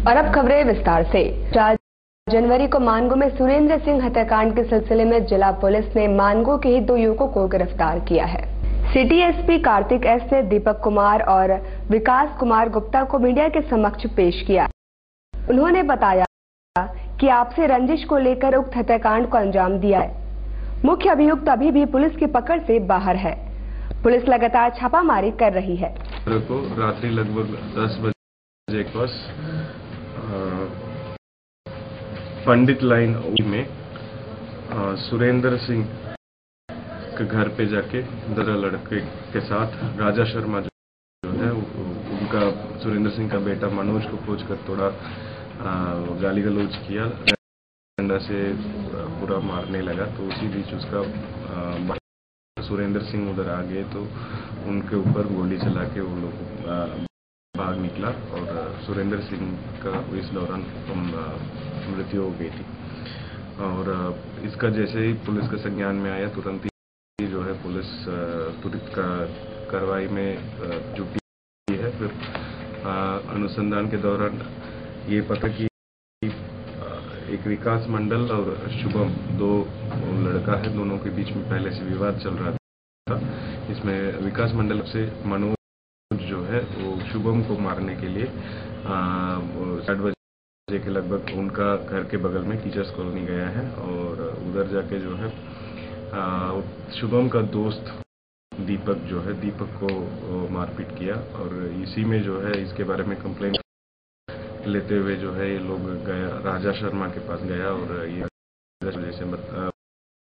और अब खबरें विस्तार से। 4 जनवरी को मानगो में सुरेंद्र सिंह हत्याकांड के सिलसिले में जिला पुलिस ने मानगो के ही 2 युवकों को गिरफ्तार किया है। सिटी एसपी कार्तिक एस ने दीपक कुमार और विकास कुमार गुप्ता को मीडिया के समक्ष पेश किया। उन्होंने बताया कि आपसी रंजिश को लेकर उक्त हत्याकांड को अंजाम दिया है। मुख्य अभियुक्त अभी भी पुलिस की पकड़ से बाहर है। पुलिस लगातार छापामारी कर रही है। रात्रि लगभग 10 बजे के पास पंडित लाइन में सुरेंद्र सिंह के घर पे जाके 2 लड़के के साथ राजा शर्मा जो है उनका सुरेंद्र सिंह का बेटा मनोज को खोजकर थोड़ा गाली गलौज किया, डंडा से पूरा मारने लगा। तो उसी बीच उसका सुरेंद्र सिंह उधर आ गए तो उनके ऊपर गोली चला के वो लोग भाग निकला और सुरेंद्र सिंह का इस दौरान मृत्यु हो गई थी। और इसका जैसे ही पुलिस के संज्ञान में आया तुरंत ही जो है पुलिस तुरंत कार्रवाई में जुटी है। फिर अनुसंधान के दौरान ये पता कि एक विकास मंडल और शुभम 2 लड़का है, दोनों के बीच में पहले से विवाद चल रहा था। इसमें विकास मंडल से मनोज जो है वो शुभम को मारने के लिए 8 बजे के लगभग उनका घर के बगल में टीचर्स कॉलोनी गया है और उधर जाके जो है शुभम का दोस्त दीपक जो है दीपक को मारपीट किया और इसी में जो है इसके बारे में कंप्लेंट लेते हुए जो है ये लोग गया राजा शर्मा के पास गया और ये जैसे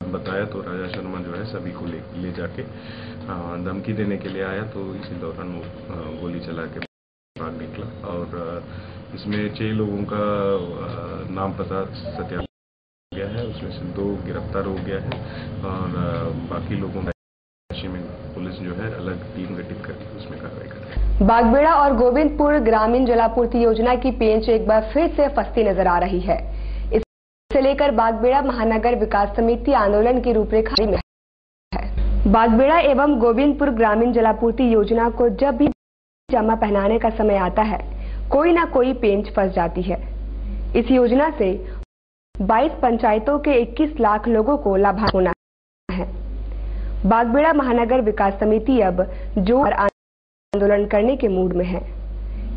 बताया तो राजा शर्मा जो है सभी को ले जाके धमकी देने के लिए आया। तो इसी दौरान वो गोली चला के भाग निकला और इसमें 6 लोगों का नाम पता सत्यापित गया है। उसमें से 2 गिरफ्तार हो गया है और बाकी लोगों का में पुलिस जो है अलग टीम गठित करके उसमें कार्रवाई कर रही है। बागबेड़ा और गोविंदपुर ग्रामीण जलापूर्ति योजना की पेंच एक बार फिर से फंसती नजर आ रही है। इसे लेकर बागबेड़ा महानगर विकास समिति आंदोलन की रूपरेखा में है। बागबेड़ा एवं गोविंदपुर ग्रामीण जलापूर्ति योजना को जब भी जामा पहनाने का समय आता है कोई ना कोई पेंच फंस जाती है। इस योजना से 22 पंचायतों के 21 लाख लोगों को लाभान्वित होना है। बागबेड़ा महानगर विकास समिति अब जोर आंदोलन करने के मूड में है।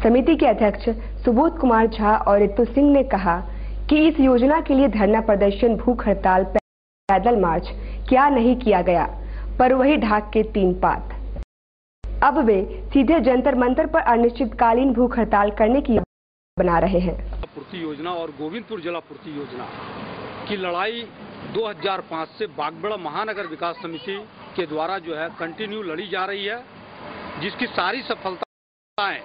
समिति के अध्यक्ष सुबोध कुमार झा और रितु सिंह ने कहा कि इस योजना के लिए धरना प्रदर्शन, भूख हड़ताल, पैदल मार्च क्या नहीं किया गया, पर वही ढाक के 3 पात। अब वे सीधे जंतर मंतर पर अनिश्चितकालीन भूख हड़ताल करने की बना रहे हैं। पूर्ति योजना और गोविंदपुर जलापूर्ति योजना की लड़ाई 2005 से बागबेड़ा महानगर विकास समिति के द्वारा जो है कंटिन्यू लड़ी जा रही है, जिसकी सारी सफलताएं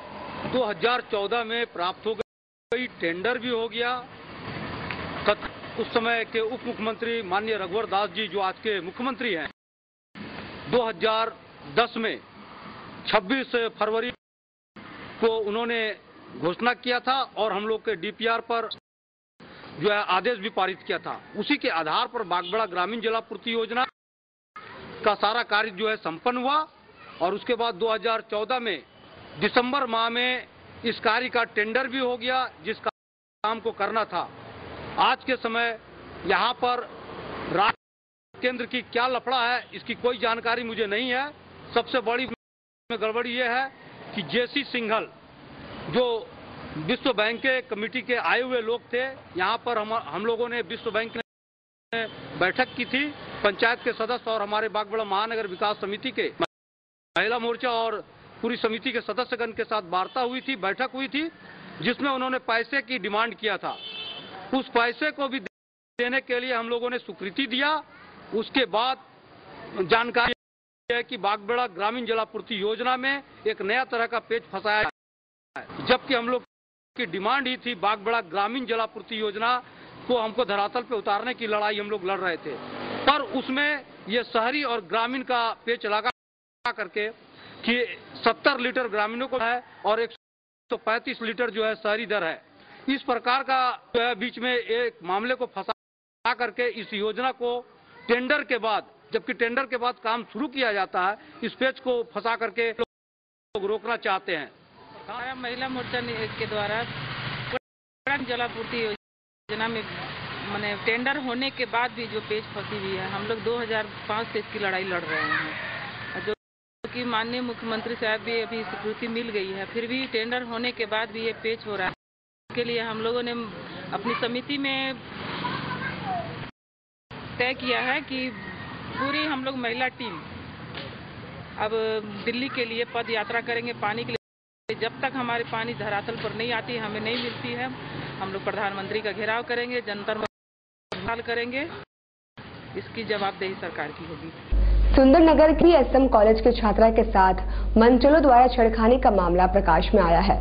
2014 में प्राप्त हो गई। टेंडर भी हो गया। उस समय के उप मुख्यमंत्री माननीय रघुवर दास जी जो आज के मुख्यमंत्री हैं, 2010 में 26 फरवरी को उन्होंने घोषणा किया था और हम लोग के डीपीआर पर जो है आदेश भी पारित किया था। उसी के आधार पर बागबेड़ा ग्रामीण जलापूर्ति योजना का सारा कार्य जो है संपन्न हुआ और उसके बाद 2014 में दिसंबर माह में इस कार्य का टेंडर भी हो गया, जिस काम को करना था। आज के समय यहाँ पर राज्य केंद्र की क्या लफड़ा है इसकी कोई जानकारी मुझे नहीं है। सबसे बड़ी गड़बड़ी ये है कि जेसी सिंघल जो विश्व बैंक के कमेटी के आए हुए लोग थे, यहाँ पर हम लोगों ने विश्व बैंक ने बैठक की थी। पंचायत के सदस्य और हमारे बागबेड़ा महानगर विकास समिति के महिला मोर्चा और पूरी समिति के सदस्यगण के साथ वार्ता हुई थी, बैठक हुई थी, जिसमें उन्होंने पैसे की डिमांड किया था। उस पैसे को भी देने के लिए हम लोगों ने स्वीकृति दिया। उसके बाद जानकारी है कि बागबेड़ा ग्रामीण जलापूर्ति योजना में एक नया तरह का पेच फंसाया है, जबकि हम लोग की डिमांड ही थी बागबेड़ा ग्रामीण जलापूर्ति योजना को हमको धरातल पे उतारने की लड़ाई हम लोग लड़ रहे थे। पर उसमें ये शहरी और ग्रामीण का पेच लगा करके कि 70 लीटर ग्रामीणों को है और 135 लीटर जो है शहरी दर है। इस प्रकार का जो है बीच में एक मामले को फंसा करके इस योजना को टेंडर के बाद, जबकि टेंडर के बाद काम शुरू किया जाता है, इस पेच को फंसा करके लोग रोकना चाहते हैं। महिला मोर्चा के द्वारा जलापूर्ति योजना में माने टेंडर होने के बाद भी जो पेच फंसी हुई है, हम लोग 2005 से इसकी लड़ाई लड़ रहे हैं, जो कि माननीय मुख्यमंत्री साहब भी अभी स्वीकृति मिल गई है, फिर भी टेंडर होने के बाद भी ये पेच हो रहा है। इसके लिए हम लोगों ने अपनी समिति में तय किया है कि पूरी हम लोग महिला टीम अब दिल्ली के लिए पद यात्रा करेंगे पानी के लिए। जब तक हमारे पानी धरातल पर नहीं आती, हमें नहीं मिलती है, हम लोग प्रधानमंत्री का घेराव करेंगे, जंतर मंतर करेंगे। इसकी जवाबदेही सरकार की होगी। सुंदरनगर की एसएम कॉलेज के छात्रा के साथ मनचलों द्वारा छेड़खानी का मामला प्रकाश में आया है,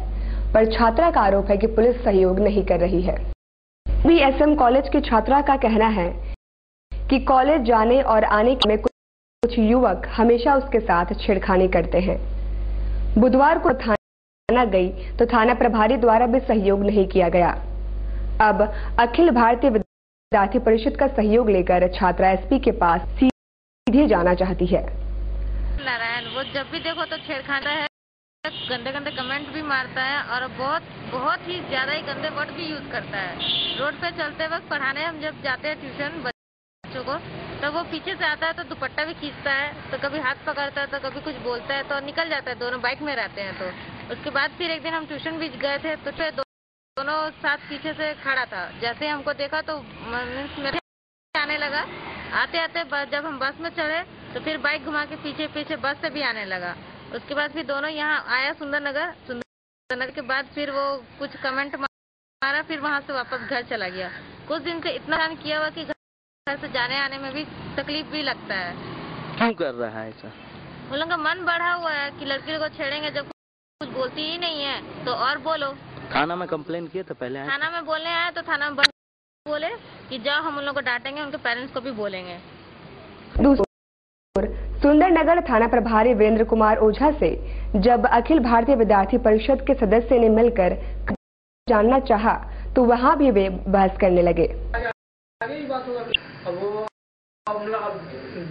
पर छात्रा का आरोप है कि पुलिस सहयोग नहीं कर रही है। भी एसएम कॉलेज की छात्रा का कहना है कि कॉलेज जाने और आने में कुछ युवक हमेशा उसके साथ छेड़खानी करते हैं। बुधवार को थाना गई तो थाना प्रभारी द्वारा भी सहयोग नहीं किया गया। अब अखिल भारतीय विद्यार्थी परिषद का सहयोग लेकर छात्रा एसपी के पास सीधे जाना चाहती है। नारायण वो जब भी देखो तो छेड़खाना है, गंदे गंदे कमेंट भी मारता है और बहुत ही ज्यादा ही गंदे वर्ड भी यूज करता है। रोड पे चलते वक्त पढ़ाने हम जब जाते हैं ट्यूशन बच्चों को, तो वो पीछे से आता है तो दुपट्टा भी खींचता है, तो कभी हाथ पकड़ता है तो कभी कुछ बोलता है, तो निकल जाता है। दोनों बाइक में रहते हैं। तो उसके बाद फिर एक दिन हम ट्यूशन भी गए थे, तो फिर दोनों साथ पीछे से खड़ा था। जैसे ही हमको देखा तो मेरे आने लगा। आते आते जब हम बस में चढ़े तो फिर बाइक घुमा के पीछे पीछे बस से भी आने लगा। उसके बाद फिर दोनों यहाँ आया सुंदरनगर के बाद फिर वो कुछ कमेंट मारा, फिर वहाँ से वापस घर चला गया। कुछ दिन से इतना किया हुआ कि घर से जाने आने में भी तकलीफ भी लगता है। क्यों कर रहा है ऐसा? उन लोगों का मन बढ़ा हुआ है कि लड़की को छेड़ेंगे, जब कुछ बोलती ही नहीं है तो और बोलो। थाना में कंप्लेन किया था पहले? थाना में बोलने आया तो थाना में बोले कि जाओ हम उन लोगों को डांटेंगे, उनके पेरेंट्स को भी बोलेंगे। सुंदरनगर थाना प्रभारी वीरेंद्र कुमार ओझा से जब अखिल भारतीय विद्यार्थी परिषद के सदस्य ने मिलकर जानना चाहा तो वहां भी वे बहस करने लगे।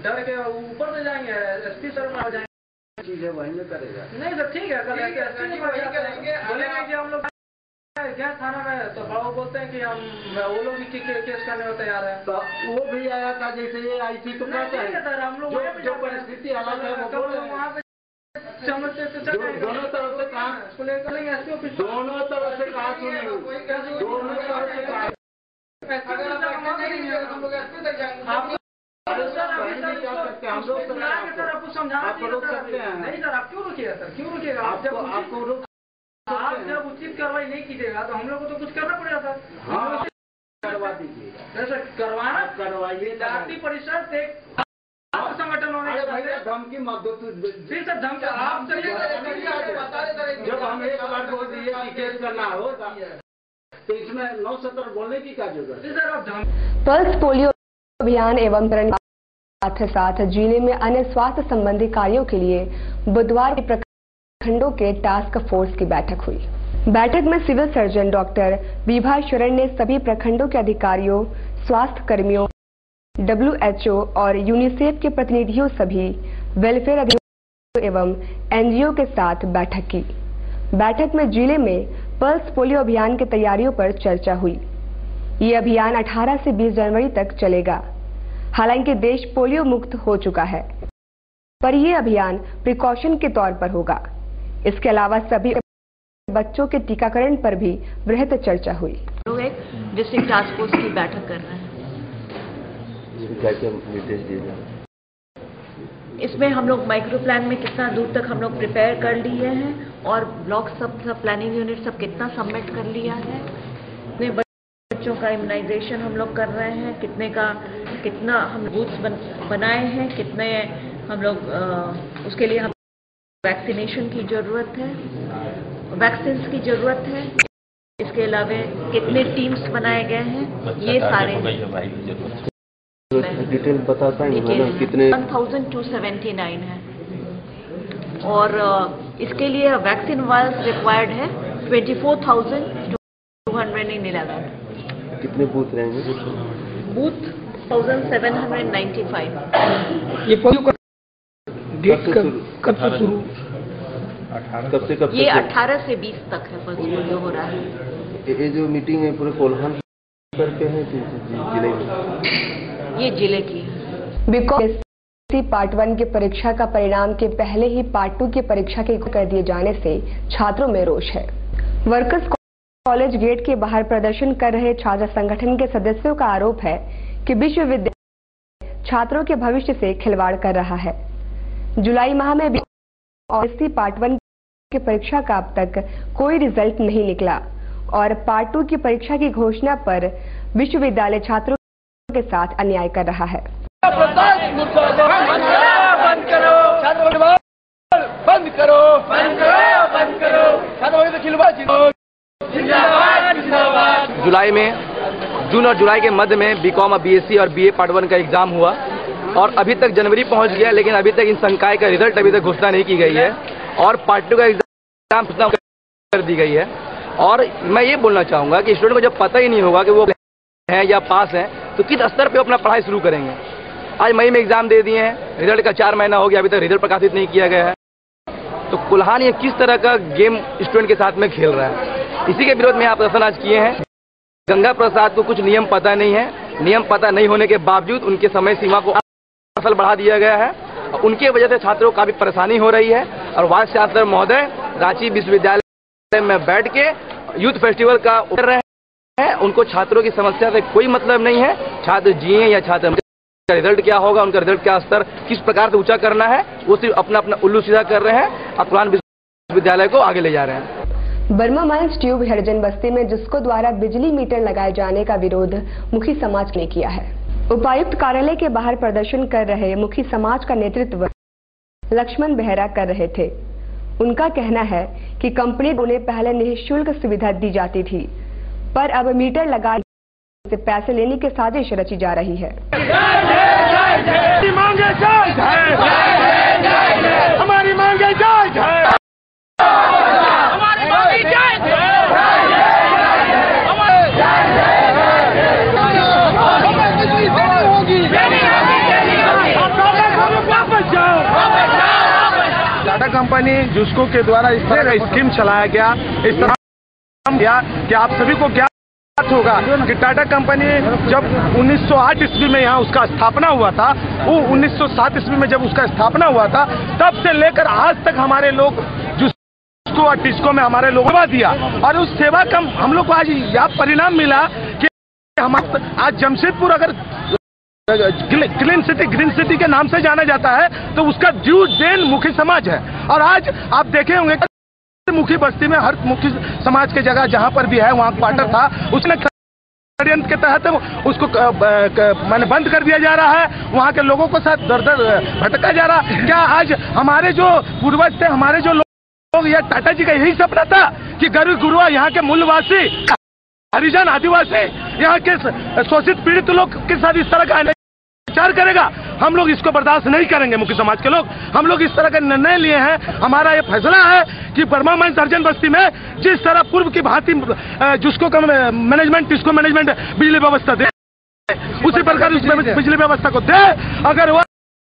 डर के ऊपर से जाएंगे, एसपी सर में जाएंगे, चीजें वहीं में करेगा। नहीं सर ठीक है, कल एसपी नहीं करेंगे, बोलेंगे कि हम लोग गए थाना में, तो वो बोलते हैं कि हम वो लोग भी केस करने में तैयार है। तो वो भी आया था, जैसे ये आई थी तो कहते हैं सर हम लोग जो परिस्थिति हालात है वो बोल रहे हैं वहाँ पे समझते दोनों तरफ से कहा दोनों तरफ से कहा सुनेंगे, दोनों तरफ से कहा। हम लोग सकते हैं। नहीं सर आप क्यों रुकिएगा सर, क्यों रुकिएगा? आप जब उचित कार्रवाई नहीं कीजिएगा तो हम लोग को तो कुछ करना पड़ेगा सर। हाँ करवा दीजिएगा सर, करवाना करवाइए। विद्यार्थी परिषद एक संगठन होने के नाते धमकी मत दो। जी सर धमकी आप जब हम एक बार बोल दिए कि केस करना हो तो इसमें 9-17 बोलने की क्या जरूरत है सर? आप पल्स पोलियो अभियान एवं साथ साथ जिले में अन्य स्वास्थ्य संबंधी कार्यों के लिए बुधवार को प्रखंडों के टास्क फोर्स की बैठक हुई। बैठक में सिविल सर्जन डॉक्टर विभा शरण ने सभी प्रखंडों के अधिकारियों, स्वास्थ्य कर्मियों, WHO और यूनिसेफ के प्रतिनिधियों, सभी वेलफेयर अधिकारियों एवं NGO के साथ बैठक की। बैठक में जिले में पल्स पोलियो अभियान की तैयारियों पर चर्चा हुई। ये अभियान 18 से 20 जनवरी तक चलेगा। हालांकि देश पोलियो मुक्त हो चुका है, पर यह अभियान प्रिकॉशन के तौर पर होगा। इसके अलावा सभी बच्चों के टीकाकरण पर भी वृहद चर्चा हुई। लोग एक डिस्ट्रिक्ट टास्क फोर्स की बैठक कर रहे हैं। इसमें हम लोग माइक्रो प्लान में कितना दूर तक हम लोग प्रिपेयर कर लिए हैं और ब्लॉक सब प्लानिंग यूनिट सब कितना सबमिट कर लिया है। अपने बच्चों का इम्यूनाइजेशन हम लोग कर रहे हैं, कितना हम बूथ्स बनाए हैं, कितने हम लोग उसके लिए हम वैक्सीनेशन की जरूरत है, वैक्सीन्स की जरूरत है। इसके अलावा कितने टीम्स बनाए गए हैं, ये सारे डिटेल बता पाएंगे मैडम? कितने 1279 है और इसके लिए वैक्सीन वायर्स रिक्वायर्ड है 24,211। कितने बूथ रहेंगे? बूथ 1795। ये पोलियो का डेट कब से शुरू? कब से कब ये तक 18 से 20 तक है पल्स पोलियो हो रहा है। ये जो मीटिंग है पूरे कोल्हान करके है जिले में? ये जिले की है। बीकॉम पार्ट 1 की परीक्षा का परिणाम के पहले ही पार्ट 2 की परीक्षा के कर दिए जाने से छात्रों में रोष है। वर्कर्स कॉलेज गेट के बाहर प्रदर्शन कर रहे छात्र संगठन के सदस्यों का आरोप है कि विश्वविद्यालय छात्रों के भविष्य से खिलवाड़ कर रहा है। जुलाई माह में बीकॉम पार्ट 1 की परीक्षा का अब तक कोई रिजल्ट नहीं निकला और पार्ट 2 की परीक्षा की घोषणा पर विश्वविद्यालय छात्रों के साथ अन्याय कर रहा है। बंद करो, बंद करो, बंद करो। जुलाई में, जून और जुलाई के मध्य में बीकॉम और बीएससी और बीए पार्ट 1 का एग्जाम हुआ और अभी तक जनवरी पहुंच गया, लेकिन अभी तक इन संकाय का रिजल्ट अभी तक घोषणा नहीं की गई है और पार्ट 2 का एग्जाम घोषणा कर दी गई है। और मैं ये बोलना चाहूंगा कि स्टूडेंट को जब पता ही नहीं होगा कि वो हैं या पास हैं तो किस स्तर पे अपना पढ़ाई शुरू करेंगे। आज मई में एग्जाम दे दिए हैं, रिजल्ट का 4 महीना हो गया, अभी तक रिजल्ट प्रकाशित नहीं किया गया है। तो कुल्हान ये किस तरह का गेम स्टूडेंट के साथ में खेल रहा है, इसी के विरोध में यहाँ प्रदर्शन आज किए हैं। गंगा प्रसाद को कुछ नियम पता नहीं है, नियम पता नहीं होने के बावजूद उनके समय सीमा को 8 साल बढ़ा दिया गया है। उनकी वजह से छात्रों को काफी परेशानी हो रही है और वाइस चांसलर महोदय रांची विश्वविद्यालय में बैठ के यूथ फेस्टिवल का कर रहे हैं। उनको छात्रों की समस्या से कोई मतलब नहीं है, छात्र जिए या छात्र का रिजल्ट क्या होगा, उनका रिजल्ट का स्तर किस प्रकार से ऊंचा करना है, वो सिर्फ अपना अपना उल्लू सीधा कर रहे हैं और कुल्हान विश्वविद्यालय को आगे ले जा रहे हैं। बर्मा माइंस ट्यूब हरिजन बस्ती में जिसको द्वारा बिजली मीटर लगाए जाने का विरोध मुखी समाज ने किया है। उपायुक्त कार्यालय के बाहर प्रदर्शन कर रहे मुखी समाज का नेतृत्व लक्ष्मण बेहरा कर रहे थे। उनका कहना है कि कंपनी उन्हें पहले निःशुल्क सुविधा दी जाती थी, पर अब मीटर लगा से पैसे लेने की साजिश रची जा रही है। हमारी मांगे जायज है। टाटा कंपनी जिसको के द्वारा इस तरह का स्कीम चलाया गया, इस तरह किया कि आप सभी को ज्ञात होगा कि टाटा कंपनी जब 1908 ईस्वी में यहाँ उसका स्थापना हुआ था, वो 1907 ईस्वी में जब उसका स्थापना हुआ था, तब से लेकर आज तक हमारे लोग जिसको और टिस्को में हमारे लोगों ने दिया और उस सेवा का हम लोग को आज यह परिणाम मिला कि हम आज जमशेदपुर अगर क्लीन सिटी ग्रीन सिटी के नाम से जाना जाता है तो उसका ड्यू देन मुखी समाज है। और आज आप देखे होंगे मुखी बस्ती में हर मुखी समाज के जगह जहां पर भी है वहां क्वार्टर था, उसने षड्यंत्र के तहत उसको मैंने बंद कर दिया जा रहा है, वहां के लोगों को साथ दर दर भटका जा रहा। क्या आज हमारे जो पूर्वज थे, हमारे जो लोग, या टाटा जी का यही सपना था कि गरीब गुरुआ यहाँ के मूलवासी हरिजन आदिवासी यहाँ के शोषित पीड़ित लोग के साथ इस तरह का अत्याचार करेगा? हम लोग इसको बर्दाश्त नहीं करेंगे। मुख्य समाज के लोग हम लोग इस तरह का निर्णय लिए हैं। हमारा ये फैसला है कि बर्मा माइंस हरिजन बस्ती में जिस तरह पूर्व की भांति जिसको मैनेजमेंट इसको मैनेजमेंट बिजली व्यवस्था दे, उसी प्रकार बिजली व्यवस्था को दे। अगर वो